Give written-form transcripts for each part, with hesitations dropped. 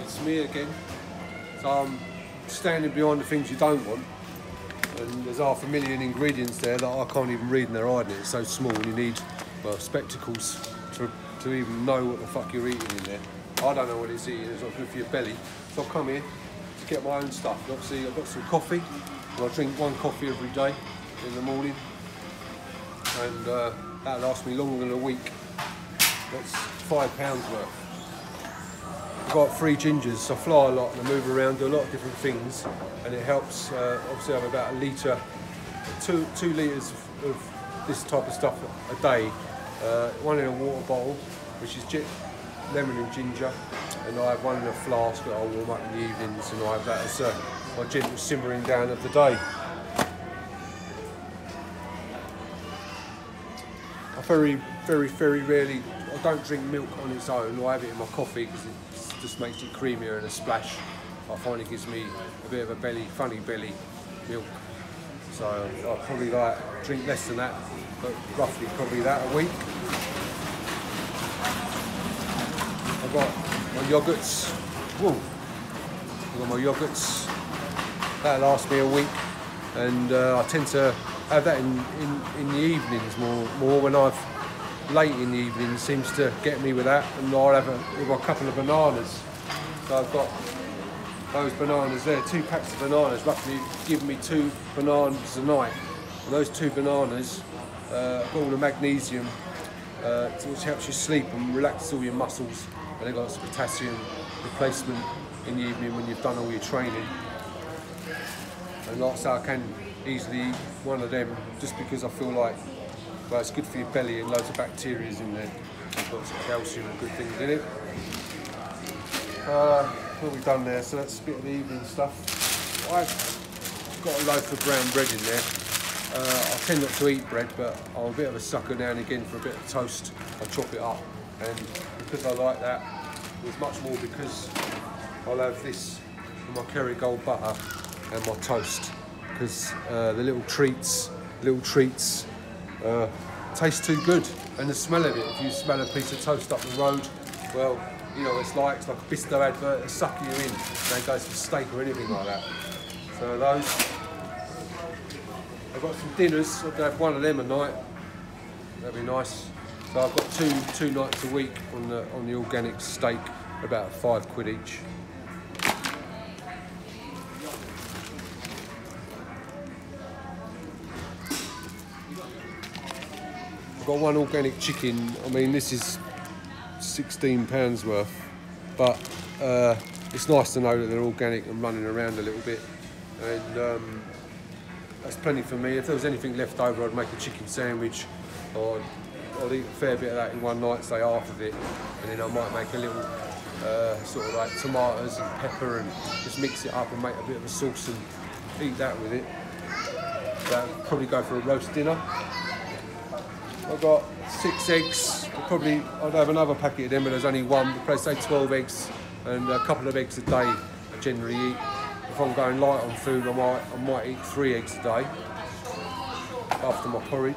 it's me again. So I'm standing behind the things you don't want, and there's 500,000 ingredients there that I can't even read, and they're hiding it. It's so small, and you need, well, spectacles to even know what the fuck you're eating in there. I don't know what it's eating, it's not good for your belly. So I'll come here to get my own stuff. And obviously I've got some coffee, and I drink 1 coffee every day in the morning, and that lasts me longer than a week. That's £5 worth. I've got 3 gingers, so I fly a lot and I move around, do a lot of different things, and it helps. Obviously I have about a litre, 2 litres of this type of stuff a day. 1 in a water bottle, which is lemon and ginger, and I have 1 in a flask that I warm up in the evenings, and I have that as my gentle simmering down of the day. I very rarely, I don't drink milk on its own. I have it in my coffee because it just makes it creamier and a splash. I find it gives me a bit of a funny belly milk. So I probably drink less than that, but roughly probably that a week. I've got my yogurts. Whoa. I've got my yogurts. That lasts me a week, and I tend to have that in the evenings more when I've late in the evening seems to get me with that, and I'll have a couple of bananas. So I've got those bananas there, 2 packs of bananas, roughly giving me 2 bananas a night. And those 2 bananas have got all the magnesium, which helps you sleep and relax all your muscles, and they've got some potassium replacement in the evening when you've done all your training. And like I say, I can easily eat 1 of them just because I feel like, well, it's good for your belly and loads of bacteria in there. It's got some calcium and good things in it. What we've done there, so that's a bit of the evening stuff. I've got a loaf of brown bread in there. I tend not to eat bread, but I'm a bit of a sucker now and again for a bit of toast. I chop it up, and because I like that, there's much more because I'll have this with my Kerrygold butter and my toast, because the little treats taste too good, and the smell of it, if you smell a piece of toast up the road, well, you know, it's like a Bisto advert, they suck you in, they go for steak or anything like that. So those, I've got some dinners, I'll have 1 of them a night, that'd be nice. So I've got two nights a week on the organic steak, about £5 each. I've got 1 organic chicken. I mean, this is £16 worth, but it's nice to know that they're organic and running around a little bit, and that's plenty for me. If there was anything left over, I'd make a chicken sandwich, or I'd eat a fair bit of that in one night, say half of it, and then I might make a little sort of like tomatoes and pepper and just mix it up and make a bit of a sauce and eat that with it. That'd probably go for a roast dinner. I've got 6 eggs. I'd have another packet of them, but there's only 1. But probably say 12 eggs, and a couple of eggs a day I generally eat. If I'm going light on food, I might eat 3 eggs a day after my porridge.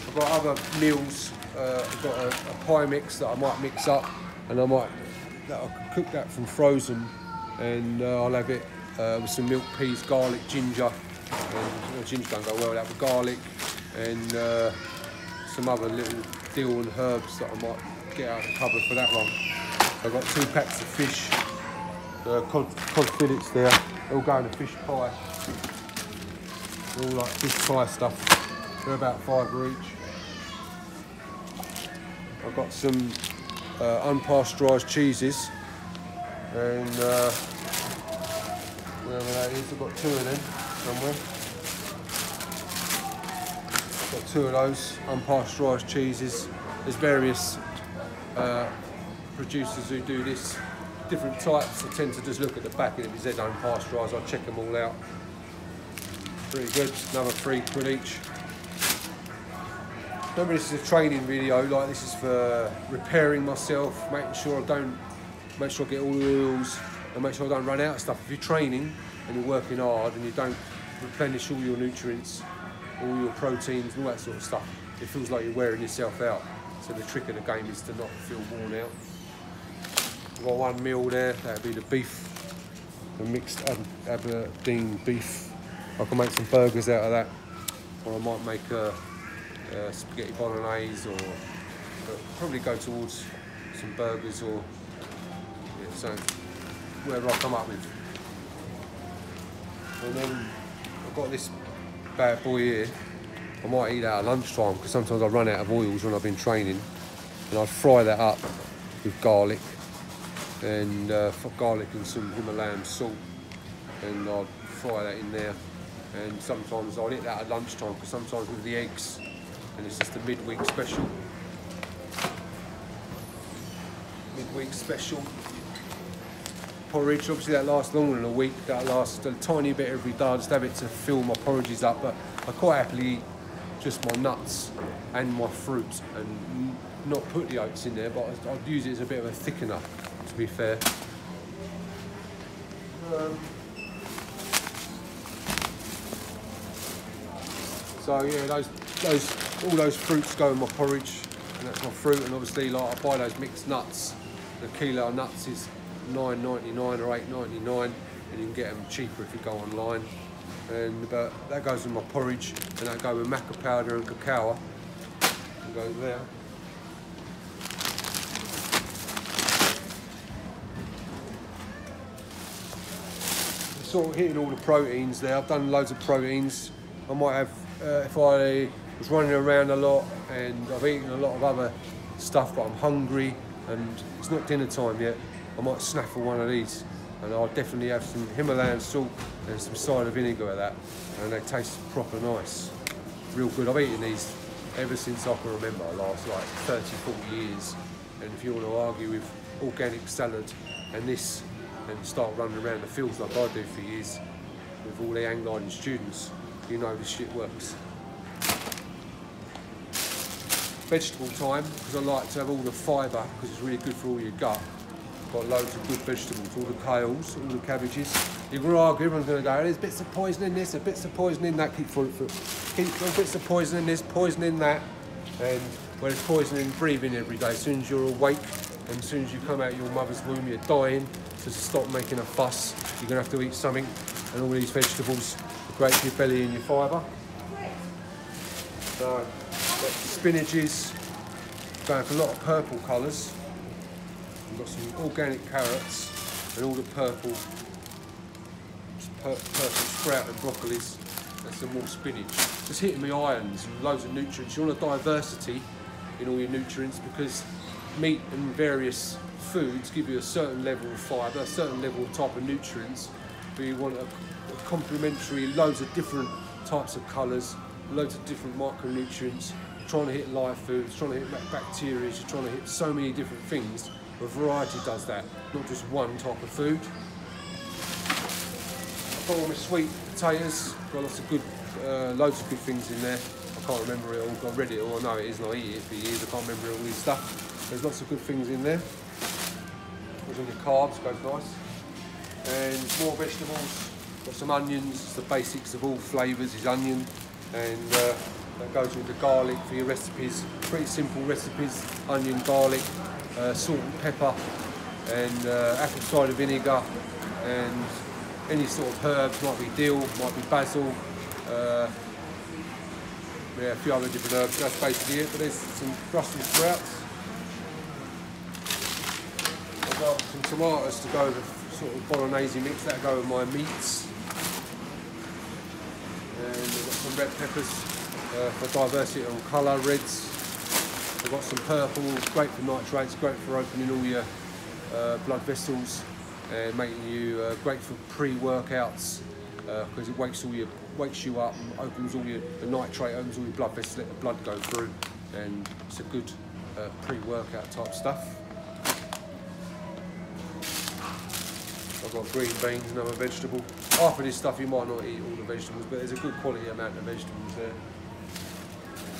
I've got other meals. I've got a pie mix that I might mix up, and I'll cook that from frozen, and I'll have it with some milk, peas, garlic, ginger. And ginger don't go well with that, but garlic, and some other little dill and herbs that I might get out of the cupboard for that one. I've got 2 packs of fish, cod fillets there, they all go in a fish pie. They're all like fish pie stuff, they're about £5 each. I've got some unpasteurised cheeses, and wherever that is, I've got 2 of them somewhere. Got 2 of those unpasteurised cheeses. There's various producers who do this, different types. I tend to just look at the back, and if it says unpasteurised, I'll check them all out. Pretty good. Another £3 each. Remember, this is a training video. Like, this is for repairing myself, making sure I get all the oils, and make sure I don't run out of stuff. If you're training and you're working hard and you don't replenish all your nutrients, all your proteins and all that sort of stuff, it feels like you're wearing yourself out. So the trick of the game is to not feel worn out. I've got 1 meal there, that'd be the beef, the mixed Aberdeen beef. I can make some burgers out of that, or I might make a spaghetti bolognese, or probably go towards some burgers, or yeah, so whatever I come up with. And then I've got this bad boy here. I might eat that at lunchtime because sometimes I run out of oils when I've been training, and I'd fry that up with garlic and some Himalayan salt, and I'd fry that in there. And sometimes I'll eat that at lunchtime because sometimes with the eggs, and it's just a midweek special. Midweek special. Porridge, obviously that lasts longer than a week, that lasts a tiny bit every day. I just have it to fill my porridges up, but I quite happily eat just my nuts and my fruit and not put the oats in there, but I'd use it as a bit of a thickener, to be fair. So yeah, all those fruits go in my porridge, and that's my fruit. And obviously, like, I buy those mixed nuts. The kilo of nuts is $9.99 or $8.99, and you can get them cheaper if you go online. But that goes in my porridge, and that goes with maca powder and cacao. It goes there. Sort of hitting all the proteins there. I've done loads of proteins. I might have, if I was running around a lot and I've eaten a lot of other stuff, but I'm hungry and it's not dinner time yet, I might snaffle one of these, and I'll definitely have some Himalayan salt and some cider vinegar of that, and they taste proper nice, real good. I've eaten these ever since I can remember, last like 30, 40 years, and if you want to argue with organic salad and this, and start running around the fields like I do for years with all the hang gliding students, you know this shit works. Vegetable time, because I like to have all the fibre, because it's really good for all your gut. Got loads of good vegetables, all the kales, all the cabbages. You can argue, everyone's going to go, there's bits of poison in this, a bits of poison in that, keep bits of poison in this, poison in that. And when it's poisoning, breathing every day. As soon as you're awake, and as soon as you come out of your mother's womb, you're dying. So to stop making a fuss, you're going to have to eat something. And all these vegetables are great for your belly and your fibre. So, spinaches, going for a lot of purple colours. We've got some organic carrots and all the purple sprout and broccolis, and some more spinach. Just hitting me irons and loads of nutrients. You want a diversity in all your nutrients, because meat and various foods give you a certain level of fibre, a certain level of type of nutrients, but you want a complementary, loads of different types of colours, loads of different micronutrients. You're trying to hit live foods, trying to hit bacteria, you're trying to hit so many different things. A variety does that, not just one type of food. I've got all my sweet potatoes, got lots of good, loads of good things in there. I can't remember it all, I read it all, I know it is, and I eat it for years, I can't remember all this stuff. There's lots of good things in there. Goes on your carbs, goes nice. And more vegetables, got some onions, it's the basics of all flavours is onion, and that goes with the garlic for your recipes. Pretty simple recipes, onion, garlic, salt and pepper, and apple cider vinegar, and any sort of herbs, might be dill, might be basil, yeah, a few other different herbs. That's basically it, but there's some Brussels sprouts. I've got some tomatoes to go with sort of bolognese mix, that'll go with my meats. And I've got some red peppers for diversity on colour, reds. I've got some purple, great for nitrates, great for opening all your blood vessels, and making you great for pre-workouts, because it wakes you up and opens all the nitrate, opens all your blood vessels, let the blood go through, and it's a good pre-workout type stuff. I've got green beans, another vegetable. After this stuff you might not eat all the vegetables, but there's a good quality amount of vegetables there.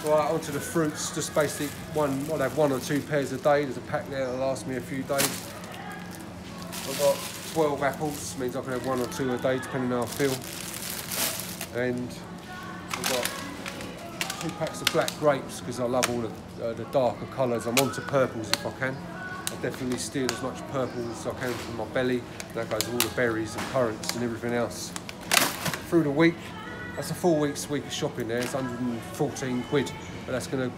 Right, onto the fruits, just basic I'll have 1 or 2 pairs a day. There's a pack there that'll last me a few days. I've got 12 apples, means I can have 1 or 2 a day depending on how I feel. And I've got 2 packs of black grapes because I love all the darker colours. I'm onto purples if I can. I definitely steal as much purple as I can from my belly. That goes with all the berries and currants and everything else. Through the week, that's a full week's of shopping there. It's 114 quid, but that's going to,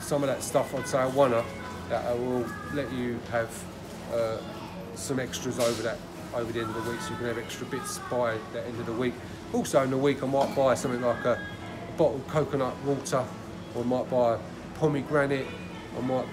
some of that stuff I'd say a oneer, that will let you have some extras over the end of the week, so you can have extra bits by the end of the week. Also in the week I might buy something like a bottled coconut water, or I might buy a pomegranate. I might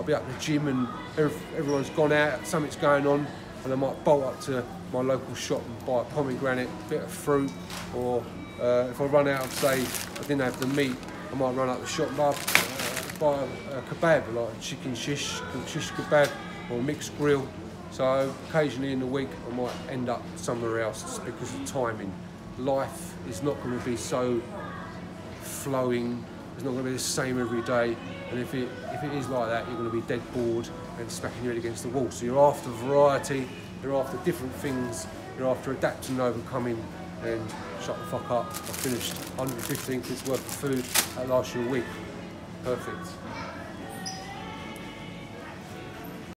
be up at the gym and everyone's gone out, something's going on, and I might bolt up to my local shop and buy a pomegranate, a bit of fruit, or if I run out of, say, I didn't have the meat, I might run up the shop and buy a kebab, like a chicken shish kebab, or a mixed grill. So occasionally in the week I might end up somewhere else just because of timing. Life is not going to be so flowing, it's not going to be the same every day, and if it is like that, you're going to be dead bored and smacking your head against the wall. So you're after variety, you're after different things, you're after adapting and overcoming, and shut the fuck up. I finished 115 quid's worth of food, that lasts you a week. Perfect.